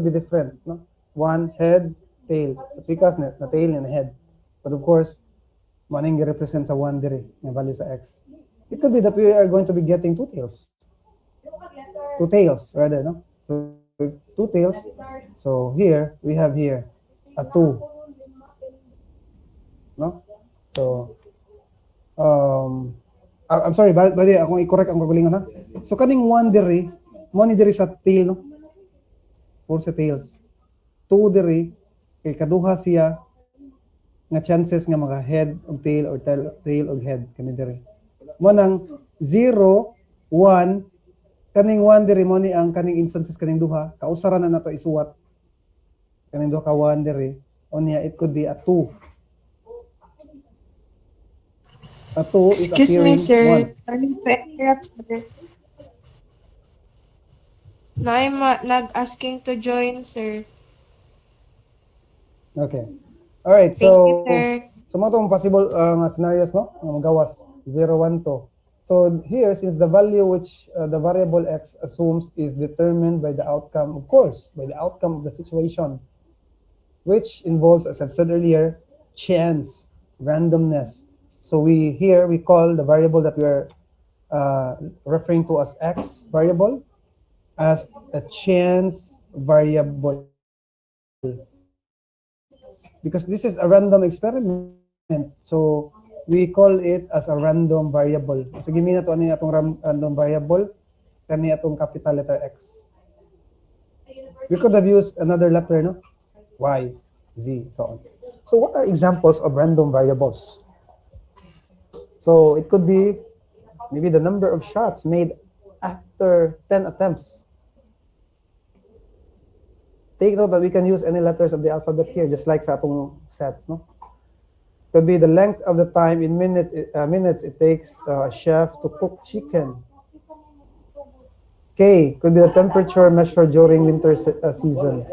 be different, no? One head, tail. So pikas na tail and head. But of course, maning represents a one diri na value sa x. It could be that we are going to be getting two tails. Two tails rather, no? Two tails. So here we have here a two, no? So I'm sorry, by the way, akong i-correct ang kagalingon ha. So kaning one diri, mo ni diri sa tail, no? Or sa tails. Two diri kay kaduha siya nga chances nga mga head og tail or tail og head kani diri. Mo nang 0 1 kaning 1 diri mo ni ang kaning instances kaning duha kausaran na nato isuwat kaning duha ka 1 diri onya it could be a 2. A 2 is Excuse me, appearing sir. once. Sorry to interrupt, sir. I'm nag-asking to join, sir. Okay. All right. Thank you, sir. So mo tong possible nga scenarios, no? Nga magawas 0 1 2. So here, since the value which the variable x assumes is determined by the outcome, of course, by the outcome of the situation, which involves, as I've said earlier, chance, randomness. So we call the variable that we are referring to as x variable as a chance variable. Because this is a random experiment, so we call it as a random variable. So gimi na to ano atong random variable kani atong capital letter x. We could have used another letter, no? Y, z, so on. So what are examples of random variables? So it could be maybe the number of shots made after 10 attempts. Take note that we can use any letters of the alphabet here, just like sa atong sets, no? Could be the length of the time in minutes it takes a chef to cook chicken. K could be the temperature measured during winter season.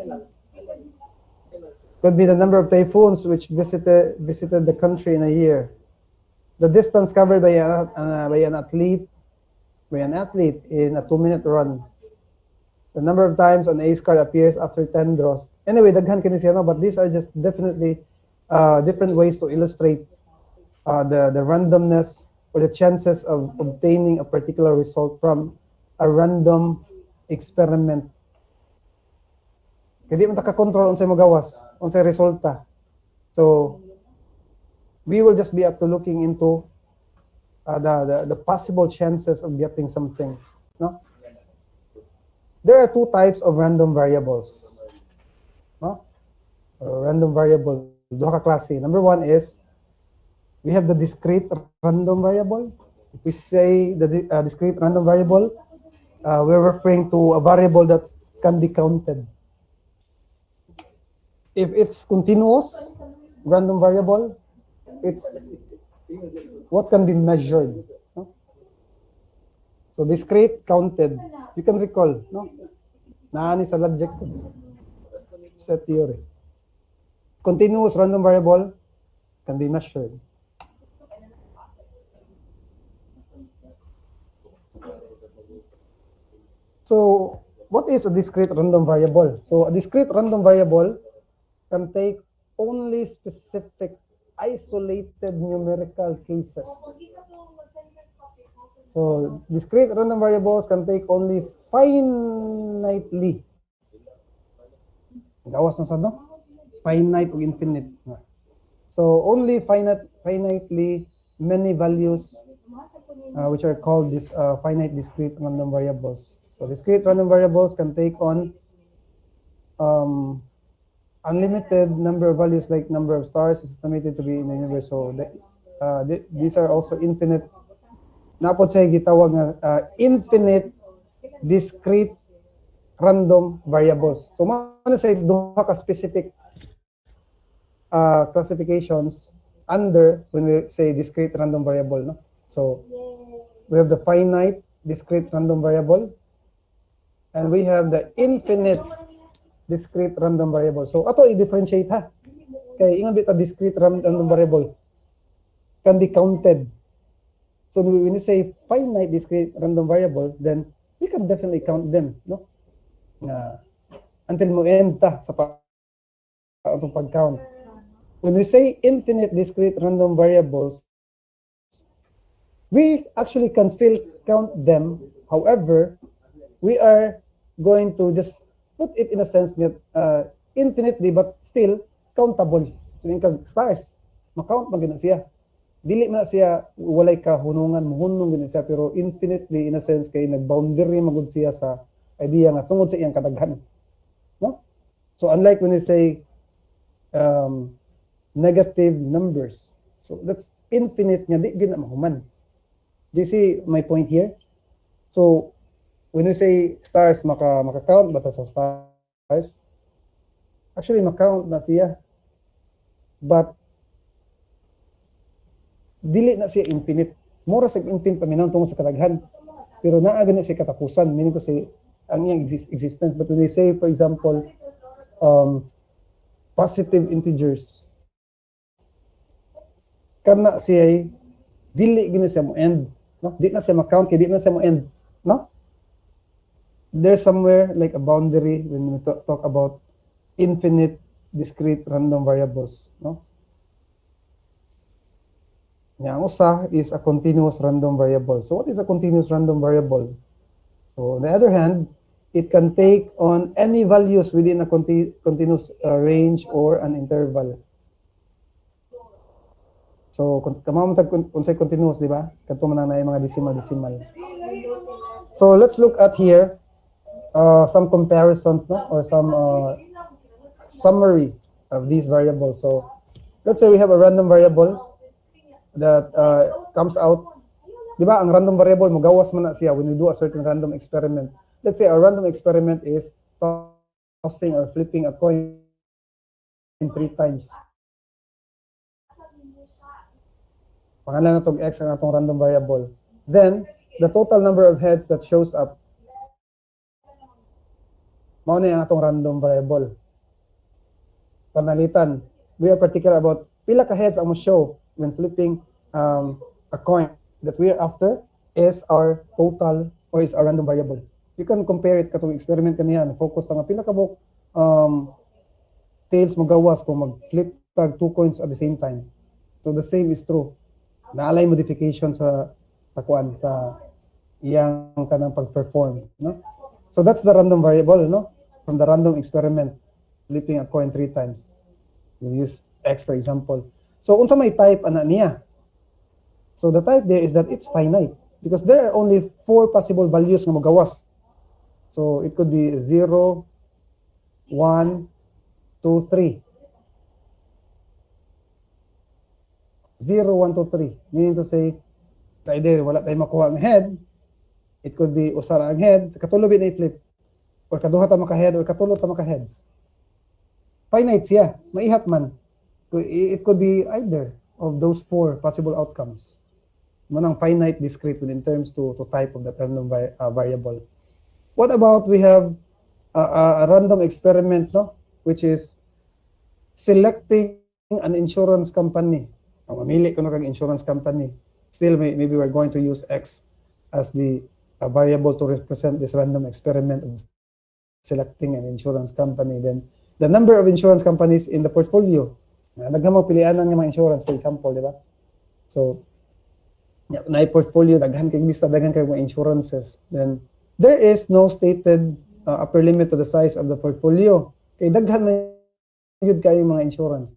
Could be the number of typhoons which visited the country in a year. The distance covered by an athlete in a 2-minute run. The number of times an ace card appears after 10 draws. Anyway, daghan kini siya, no? But these are just definitely different ways to illustrate the randomness or the chances of obtaining a particular result from a random experiment. Kaya di man ta ka-control unsay magawas, unsay resulta. So we will just be up to looking into the possible chances of getting something, no? There are two types of random variables, no? Random variable, duha ka klase. Number one is we have the discrete random variable. If we say the discrete random variable, we're referring to a variable that can be counted. If it's continuous random variable, it's what can be measured, no? So discrete, counted. You can recall, no? Naani sa logic set theory. Continuous random variable can be measured. So what is a discrete random variable? So a discrete random variable can take only specific isolated numerical cases. So discrete random variables can take only finitely. Gawas na sa no? Finite o infinite. So only finitely many values which are called this finite discrete random variables. So discrete random variables can take on unlimited number of values, like number of stars is estimated to be in the universe. So these are also infinite. Napod siya gitawag nga infinite discrete random variables. So ano say duha ka specific classifications under when we say discrete random variable, no? So we have the finite discrete random variable and we have the infinite discrete random variable. So ato i-differentiate ha. Kay ingon bita discrete random variable can be counted. So when you say finite discrete random variable, then we can definitely count them, no? until mo end ta sa atong pag-count. When we say infinite discrete random variables, we actually can still count them. However, we are going to just put it in a sense that infinitely but still countable. So yung kag stars, makount man gina siya. Dili na siya walay kahunungan, muhunong gina siya, pero infinitely in a sense kay nag-boundary magud siya sa idea nga tungod sa iyang kadaghan. No? So unlike when you say negative numbers, so that's infinite nga di gina mahuman. Do you see my point here? So when we say stars, maka-count ba ta sa stars? Actually, makount na siya. But dili na siya infinite. Mura sa infinite paminaw tungkol sa kadaghan. Pero naaga na siya katapusan. Meaning ko say ang iyang existence. But when we say, for example, positive integers, kana siya dili gina siya mo end. No? Di na siya makount, kaya di na siya mo end. No? There's somewhere like a boundary when we talk about infinite discrete random variables. No? Yang usa is a continuous random variable. So what is a continuous random variable? So on the other hand, it can take on any values within a continuous range or an interval. So kamao unsay continuous, di ba? Kadto man na mga decimal. So let's look at here some comparisons, no? Or some summary of these variables. So let's say we have a random variable that comes out. Di ba, ang random variable, magawas man na siya when we do a certain random experiment. Let's say a random experiment is tossing or flipping a coin 3 times. Pangalan na itong x ang atong random variable. Then, the total number of heads that shows up, mao na yung atong random variable. Panalitan, we are particular about pila ka heads ang mo show when flipping a coin. That we are after is our total or is our random variable. You can compare it katong experiment kaniya, focus ta nga pila ka bok tails mo gawas kung mag-flip tag 2 coins at the same time. So the same is true. Naalay modification sa takuan sa iyang kanang pag-perform, no? So that's the random variable, no? From the random experiment, flipping a coin 3 times. We use x for example. So unsa may type ana niya? So the type there is that it's finite because there are only 4 possible values nga magawas. So it could be 0, 1, 2, 3. 0, 1, 2, 3. Meaning to say, either wala tayo makuha ang head, it could be usara ang head, sa katulo bin i-flip, or kaduha ta maka-head, or katulo ta maka-heads. Finite siya, maihat man. It could be either of those 4 possible outcomes. Manang finite discrete in terms to type of that random variable. What about we have a random experiment, no? Which is selecting an insurance company. Mamili ko na kang insurance company. Still, maybe we're going to use X as the variable to represent this random experiment of selecting an insurance company. Then, the number of insurance companies in the portfolio. Daghang pilianan ng mga insurance, for example, di ba? So, na portfolio, daghan kay lista, daghan kay mga insurances. Then, there is no stated upper limit to the size of the portfolio. Kay daghan man yun kayo mga insurance.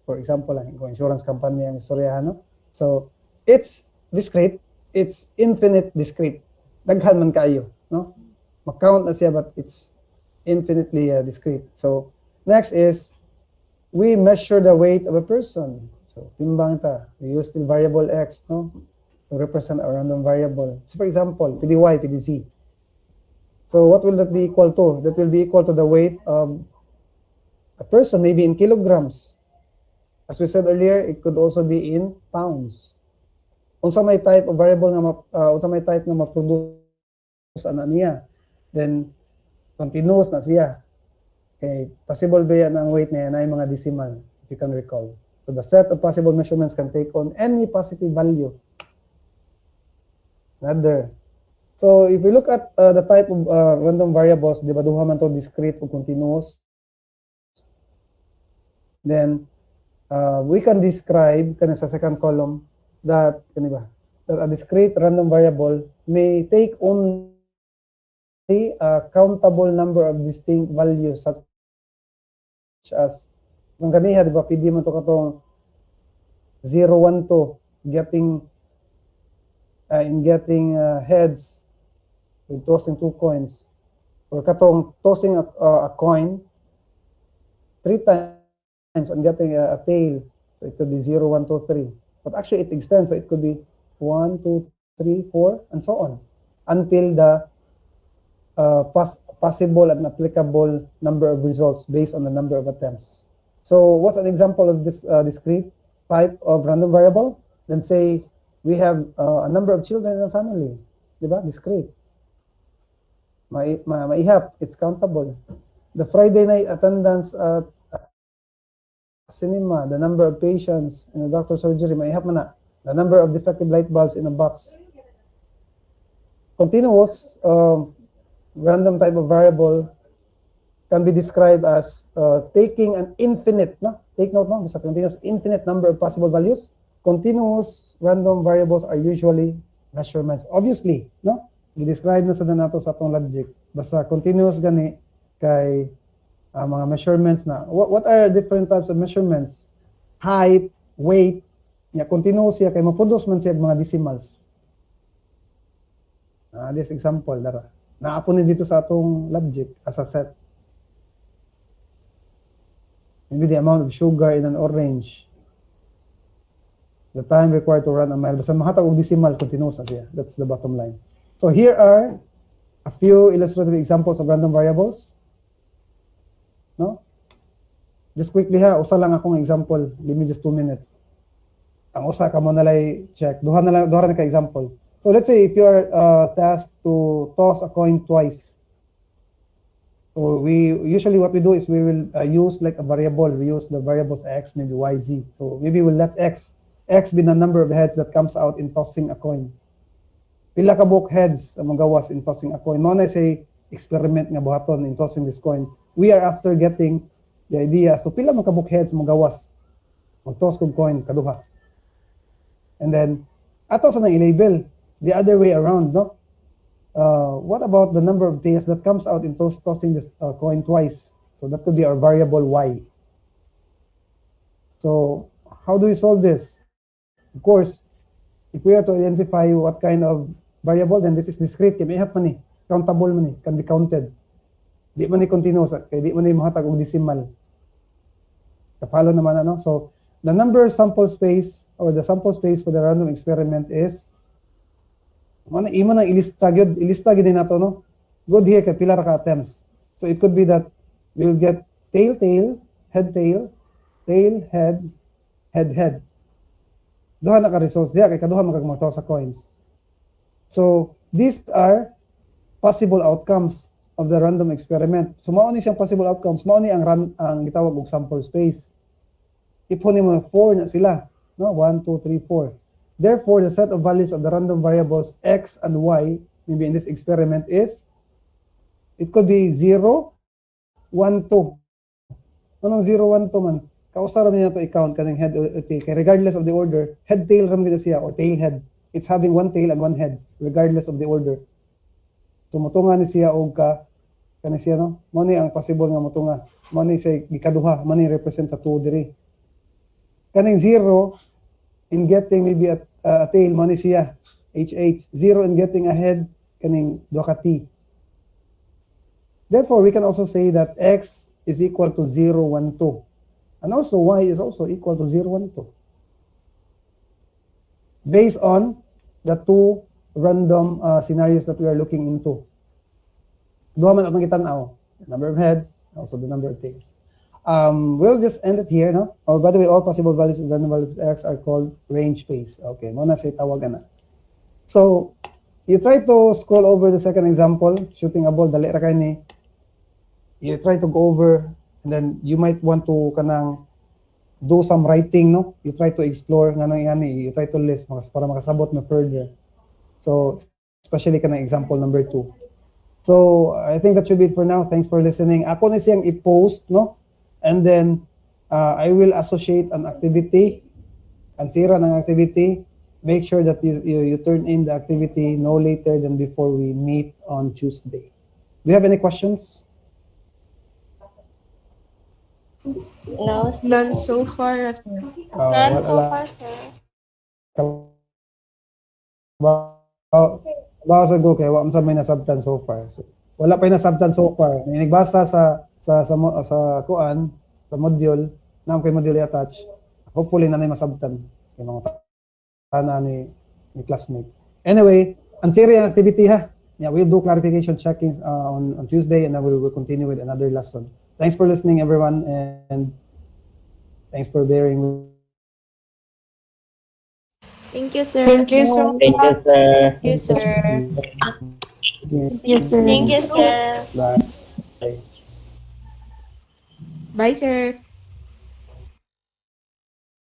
For example, kung insurance company ang istoryahan, no? So, it's discrete, it's infinite discrete. Daghan man kayo, no? Makount na siya, but it's infinitely discrete. So, next is, we measure the weight of a person. So, timbang ta. We use the variable x, no? To represent a random variable. So, for example, PDY, PDZ. So, what will that be equal to? That will be equal to the weight of a person, maybe in kilograms. As we said earlier, it could also be in pounds. Unsa may type of variable nga unsa may type nga ma-produce ana niya, then continuous na siya. Okay, possible ba yan ang weight niya na mga decimal, if you can recall. So the set of possible measurements can take on any positive value. Another. So if we look at the type of random variables, di ba duha man to discrete o continuous, then we can describe kani sa second column that kani ba that a discrete random variable may take only a countable number of distinct values such as kung ganiha di ba pwede man to katong 0 1 2 getting heads with tossing 2 coins, or katong tossing a coin 3 times and getting a tail. So it could be 0 1 2 3, but actually it extends, so it could be 1 2 3 4 and so on until the possible and applicable number of results based on the number of attempts. So what's an example of this discrete type of random variable? Then say we have a number of children in a family, diba? Discrete. Maihap, it's countable. The Friday night attendance at cinema, the number of patients in a doctor's surgery, maihap man na. The number of defective light bulbs in a box. Continuous random type of variable can be described as taking an infinite, no? Take note, no? Basta continuous, infinite number of possible values. Continuous random variables are usually measurements. Obviously, no? I-describe na sa nato sa atong logic. Basta continuous gani kay mga measurements na. What are different types of measurements? Height, weight, ya continuous siya kay mapudos man siya mga decimals. This example dara. Naapo ni dito sa atong logic as a set. Maybe the amount of sugar in an orange. The time required to run a mile. Basta mahatag og decimal, continuous na siya. That's the bottom line. So here are a few illustrative examples of random variables. No? Just quickly ha, usa lang akong example. Give me just 2 minutes. Ang usa ka mo nalay check. Duha na ka example. So let's say if you are tasked to toss a coin twice. So usually what we do is we will use like a variable. We use the variables x, maybe y, z. So maybe we'll let x be the number of heads that comes out in tossing a coin. Pila ka buok heads ang magawas in tossing a coin. Mao na say experiment nga buhaton in tossing this coin. We are after getting the idea as to pila man ka buok heads magawas mag-toss kog coin kaduha. And then ato sa nang i-label the other way around, no? What about the number of tails that comes out in tossing this coin twice? So that could be our variable y. So how do we solve this? Of course, if we are to identify what kind of variable, then this is discrete. May hat man countable man can be counted. Di man ni continuous, kaya di man ni mahatag og decimal. Kapalo naman ano. So the number sample space or the sample space for the random experiment is imo nang ilista gyud nato, no? Good here kay pila ra ka attempts. So it could be that we'll get tail, head, tail, head, head. Duha na ka results diya kay kaduha magagmataw sa coins. So these are possible outcomes of the random experiment. So mao ni siyang possible outcomes, mao ni ang gitawag og sample space. Ipunin mo 4 na sila, no? 1 2 3 4. Therefore the set of values of the random variables x and y maybe in this experiment is it could be 0 1 2. Anong 0 1 2 man? Kausara niya to i-count kaning head or tail. Kaya regardless of the order, head, tail ram gito siya or tail, head. It's having one tail and one head regardless of the order. So motunga ni siya og kani siya, no? Mo ni ang possible nga motunga. Mo ni siya gikaduha, mo ni represent sa 2 diri. Kaning 0 in getting maybe a tail, mo ni siya HH. 0 in getting a head, kaning duha ka T. Therefore, we can also say that x is equal to 0 1 2. And also y is also equal to 0, 1, 2. Based on the two random scenarios that we are looking into. Duha man atong gitan-aw, the number of heads, also the number of tails. We'll just end it here, no? Oh, by the way, all possible values of random values of x are called range space. Okay, mo na say tawagan na. So, you try to scroll over the second example, shooting a ball, dali ra kay ni. You try to go over, and then you might want to kanang do some writing, no? You try to explore nga nang yani, you try to list para makasabot na further. So especially kanang example number 2. So, I think that should be it for now. Thanks for listening. Ako na siyang i-post, no? And then, I will associate an activity, ang sira ng activity. Make sure that you turn in the activity no later than before we meet on Tuesday. Do you have any questions? No, sir. None so far. None so far, sir. Basa ko kay wa sa may nasabtan so far. So, wala pa yung nasabtan so far. Nagbasa sa kuan, sa module, na kay module i-attach. Hopefully na masabtan yung mga tana ni classmate. Anyway, ang serious activity ha. Yeah, we'll do clarification checkings on Tuesday, and then we will continue with another lesson. Thanks for listening, everyone, and thanks for bearing with. Thank you, sir. Thank you so much. Thank you, sir. Yes, sir. Yes, sir. Thank you, sir. Bye. Bye, sir.